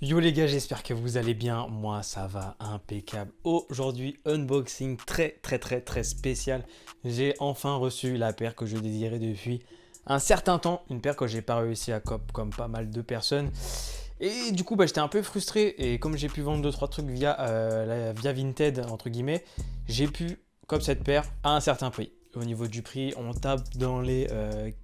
Yo les gars, j'espère que vous allez bien. Moi, ça va impeccable. Aujourd'hui, unboxing très spécial. J'ai enfin reçu la paire que je désirais depuis un certain temps. Une paire que j'ai pas réussi à cop comme pas mal de personnes. Et du coup, j'étais un peu frustré. Et comme j'ai pu vendre 2-3 trucs via Vinted, entre guillemets, j'ai pu cop cette paire à un certain prix. Au niveau du prix, on tape dans les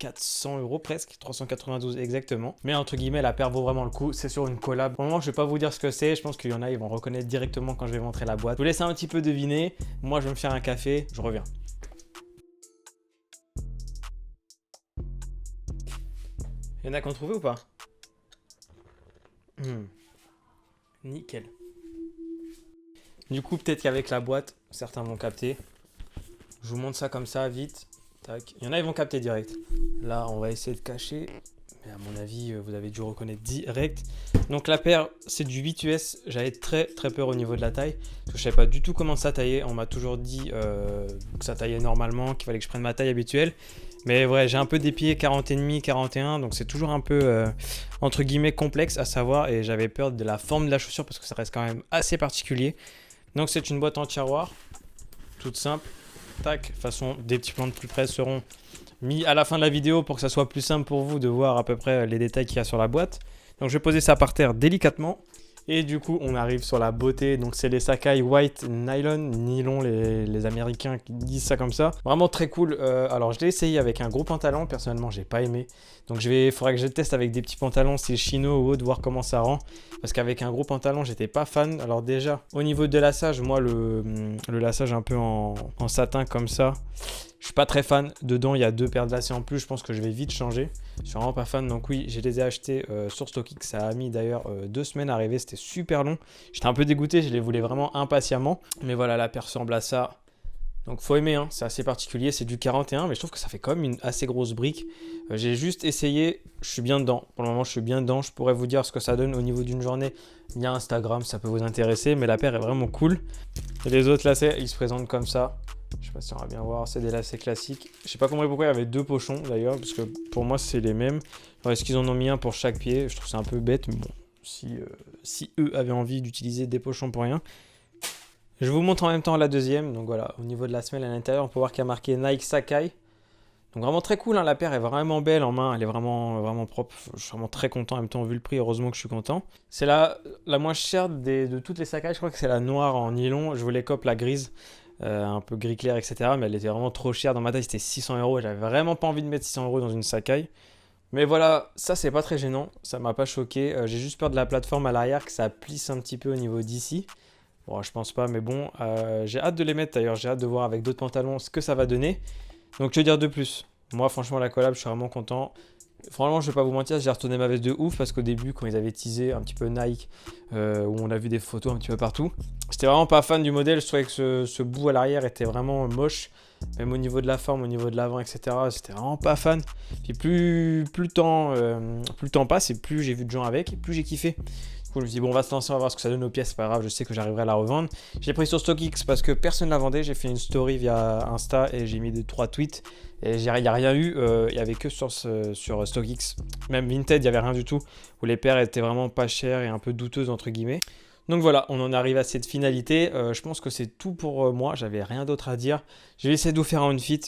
400 euros presque, 392 exactement. Mais entre guillemets, la paire vaut vraiment le coup. C'est sur une collab. Pour le moment, je vais pas vous dire ce que c'est. Je pense qu'il y en a, ils vont reconnaître directement quand je vais montrer la boîte. Je vous laisse un petit peu deviner. Moi, je vais me faire un café. Je reviens. Il y en a qui ont trouvé ou pas? Nickel. Du coup, peut-être qu'avec la boîte, certains vont capter. Je vous montre ça comme ça, vite. Tac. Il y en a, ils vont capter direct. Là, on va essayer de cacher. Mais à mon avis, vous avez dû reconnaître direct. Donc la paire, c'est du 8 US. J'avais très peur au niveau de la taille. Parce que je ne savais pas du tout comment ça taillait. On m'a toujours dit que ça taillait normalement, qu'il fallait que je prenne ma taille habituelle. Mais ouais, j'ai un peu des pieds 40,5, 41. Donc c'est toujours un peu, entre guillemets, complexe à savoir. Et j'avais peur de la forme de la chaussure parce que ça reste quand même assez particulier. Donc c'est une boîte en tiroir. Toute simple. Tac. De toute façon, des petits plans de plus près seront mis à la fin de la vidéo pour que ça soit plus simple pour vous de voir à peu près les détails qu'il y a sur la boîte. Donc je vais poser ça par terre délicatement. Et du coup, on arrive sur la beauté. Donc c'est les Sacai White Nylon, les Américains qui disent ça comme ça. Vraiment très cool. Alors je l'ai essayé avec un gros pantalon. Personnellement, j'ai pas aimé. Donc il faudra que je teste avec des petits pantalons, c'est chino ou autre, voir comment ça rend. Parce qu'avec un gros pantalon, j'étais pas fan. Alors déjà, au niveau de lassage, moi le lassage un peu en satin comme ça, je suis pas très fan. Dedans, il y a 2 paires de lacets en plus. Je pense que je vais vite changer. Je suis vraiment pas fan. Donc oui, je les ai achetés sur StockX. Ça a mis d'ailleurs 2 semaines à arriver. C'était super long. J'étais un peu dégoûté. Je les voulais vraiment impatiemment. Mais voilà, la paire ressemble à ça. Donc faut aimer, hein. C'est assez particulier. C'est du 41, mais je trouve que ça fait quand même une assez grosse brique. J'ai juste essayé. Je suis bien dedans. Pour le moment, je suis bien dedans. Je pourrais vous dire ce que ça donne au niveau d'une journée. Il y a Instagram, ça peut vous intéresser. Mais la paire est vraiment cool. Et les autres lacets, ils se présentent comme ça. Je sais pas si on va bien voir, c'est des lacets classiques. Je sais pas compris pourquoi il y avait 2 pochons d'ailleurs, parce que pour moi c'est les mêmes. Alors, est-ce qu'ils en ont mis un pour chaque pied? Je trouve ça un peu bête, mais bon, si eux avaient envie d'utiliser des pochons pour rien. Je vous montre en même temps la deuxième. Donc voilà, au niveau de la semelle à l'intérieur, on peut voir qu'il y a marqué Nike Sacai. Donc vraiment très cool, hein. La paire est vraiment belle en main, elle est vraiment propre. Je suis vraiment très content en même temps vu le prix, heureusement que je suis content. C'est la moins chère de toutes les Sacai, je crois que c'est la noire en nylon. Je voulais cop la grise. Un peu gris clair, etc. Mais elle était vraiment trop chère. Dans ma taille, c'était 600 euros. J'avais vraiment pas envie de mettre 600 euros dans une Sacai. Mais voilà, ça, c'est pas très gênant. Ça m'a pas choqué. J'ai juste peur de la plateforme à l'arrière, que ça plisse un petit peu au niveau d'ici. Bon, je pense pas, mais bon. J'ai hâte de les mettre d'ailleurs. J'ai hâte de voir avec d'autres pantalons ce que ça va donner. Donc, que dire de plus? Moi, franchement, la collab, je suis vraiment content. Franchement, je vais pas vous mentir, j'ai retourné ma veste de ouf parce qu'au début, quand ils avaient teasé un petit peu Nike, où on a vu des photos un petit peu partout, j'étais vraiment pas fan du modèle. Je trouvais que ce bout à l'arrière était vraiment moche, même au niveau de la forme, au niveau de l'avant, etc. C'était vraiment pas fan. Puis plus le temps passe et plus j'ai vu de gens avec, et plus j'ai kiffé. Du coup, je me suis dit, bon, on va se lancer, on va voir ce que ça donne aux pièces, c'est pas grave, je sais que j'arriverai à la revendre. J'ai pris sur StockX parce que personne ne la vendait. J'ai fait une story via Insta et j'ai mis 2-3 tweets. Et il n'y a rien eu, il n'y avait que sur StockX. Même Vinted, il n'y avait rien du tout. Où les paires étaient vraiment pas chères et un peu douteuses, entre guillemets. Donc voilà, on en arrive à cette finalité. Je pense que c'est tout pour moi. J'avais rien d'autre à dire. Je vais essayer de vous faire un fit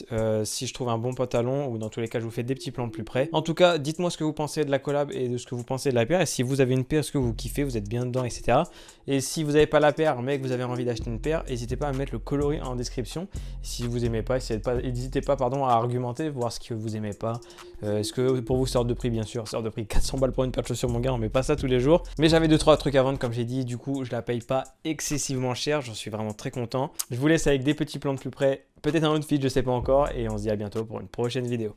si je trouve un bon pantalon ou dans tous les cas, je vous fais des petits plans de plus près. En tout cas, dites-moi ce que vous pensez de la collab et de ce que vous pensez de la paire. Et si vous avez une paire, ce que vous kiffez, vous êtes bien dedans, etc. Et si vous n'avez pas la paire, mais que vous avez envie d'acheter une paire, n'hésitez pas à mettre le coloris en description. Si vous n'aimez pas, n'hésitez pas à argumenter, voir ce que vous n'aimez pas. Est-ce que pour vous, c'est hors de prix, bien sûr. C'est hors de prix, 400 balles pour une paire de chaussures, mon gars, on met pas ça tous les jours. Mais j'avais 2-3 trucs à vendre, comme j'ai dit. Du coup, je la paye pas excessivement cher. J'en suis vraiment très content. Je vous laisse avec des petits plans de plus près. Peut-être un autre feed, je sais pas encore. Et on se dit à bientôt pour une prochaine vidéo.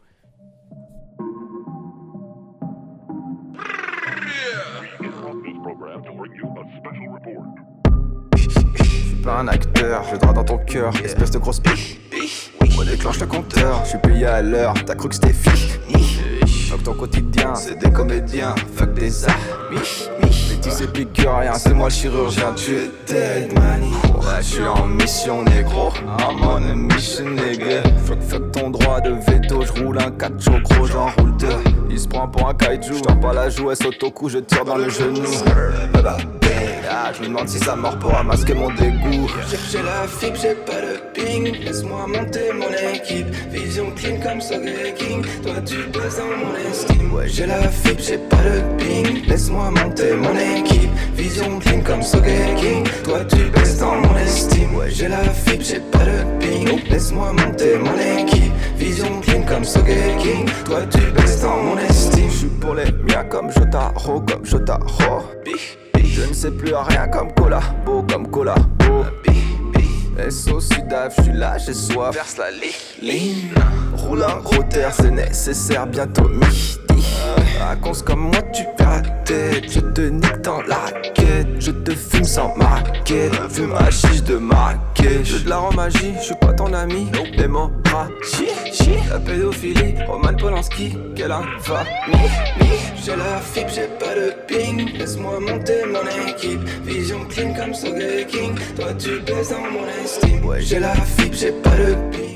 We interrupt this program to bring you a special report. pas un acteur, je droit dans ton cœur, espèce de grosse biche. On déclenche le compteur, je suis payé à l'heure, t'as cru que c'était fiche. Donc ton quotidien, c'est des comédiens, fuck des amis. Mais tu sais plus que rien, c'est moi le chirurgien, tu es dead money. Ouais, je suis en mission négro, I'm on a mission nigga. Fuck ton droit de veto, je roule un 4 jours gros, j'en roule 2. Il se prend pour un kaiju, j'tends pas la joue, elle saute au cou, je tire dans le genou. Ah, je me demande si ça mord pour masquer mon dégoût. J'ai la fibre, j'ai pas de ping. Laisse-moi monter mon équipe. Vision clean comme Soggy King. Toi tu baisses dans mon estime. Ouais, j'ai la fibre, j'ai pas de ping. Laisse-moi monter mon équipe. Vision clean comme Soggy King. Toi tu baisses dans mon estime. Ouais, j'ai la fibre, j'ai pas de ping. Laisse-moi monter mon équipe. Vision clean comme Soggy King. Toi tu baisses dans mon estime. Je suis pour les miens comme Jotaro, comme Jotaro. Je ne sais plus rien comme collabo, comme collabo. SO Sudaf, je suis là, j'ai soif. Verse la ligne. Roule un gros terre, c'est nécessaire, bientôt midi. À cause comme moi, tu perds la tête. Je te nique dans la raquette. Je te fume sans maquette. Fume à chiche de maquette. Je de la magie, je suis pas ton ami. L'hémorragie, la pédophilie. Roman Polanski, quelle infamie. J'ai la fibre, j'ai pas de ping. Laisse-moi monter mon équipe. Vision clean comme Soggy King. Toi tu baisses dans mon estime. Ouais, j'ai la fibre, j'ai pas de ping.